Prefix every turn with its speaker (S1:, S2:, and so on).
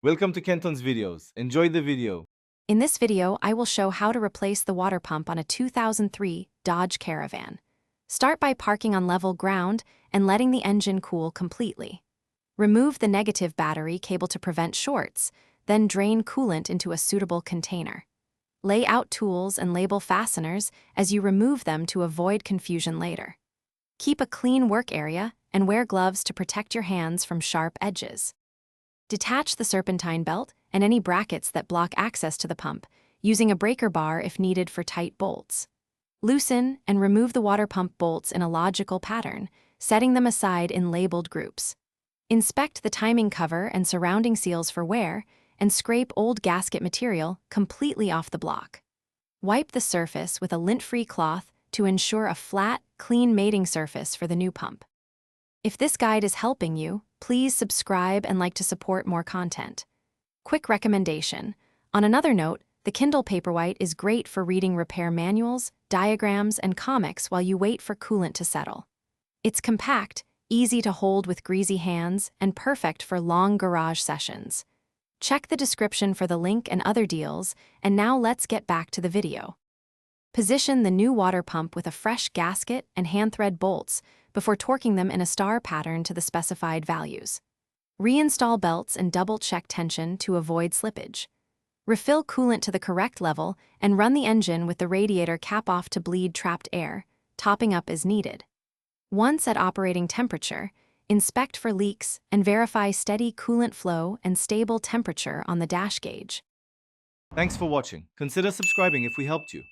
S1: Welcome to Kenton's videos. Enjoy the video.
S2: In this video, I will show how to replace the water pump on a 2003 Dodge Caravan. Start by parking on level ground and letting the engine cool completely. Remove the negative battery cable to prevent shorts, then drain coolant into a suitable container. Lay out tools and label fasteners as you remove them to avoid confusion later. Keep a clean work area and wear gloves to protect your hands from sharp edges. Detach the serpentine belt and any brackets that block access to the pump, using a breaker bar if needed for tight bolts. Loosen and remove the water pump bolts in a logical pattern, setting them aside in labeled groups. Inspect the timing cover and surrounding seals for wear, and scrape old gasket material completely off the block. Wipe the surface with a lint-free cloth to ensure a flat, clean mating surface for the new pump. If this guide is helping you, please subscribe and like to support more content. Quick recommendation. On another note, the Kindle Paperwhite is great for reading repair manuals, diagrams, and comics while you wait for coolant to settle. It's compact, easy to hold with greasy hands, and perfect for long garage sessions. Check the description for the link and other deals, and now let's get back to the video. Position the new water pump with a fresh gasket and hand-thread bolts before torquing them in a star pattern to the specified values. Reinstall belts and double-check tension to avoid slippage. Refill coolant to the correct level and run the engine with the radiator cap off to bleed trapped air, topping up as needed. Once at operating temperature, inspect for leaks and verify steady coolant flow and stable temperature on the dash gauge.
S1: Thanks for watching. Consider subscribing if we helped you.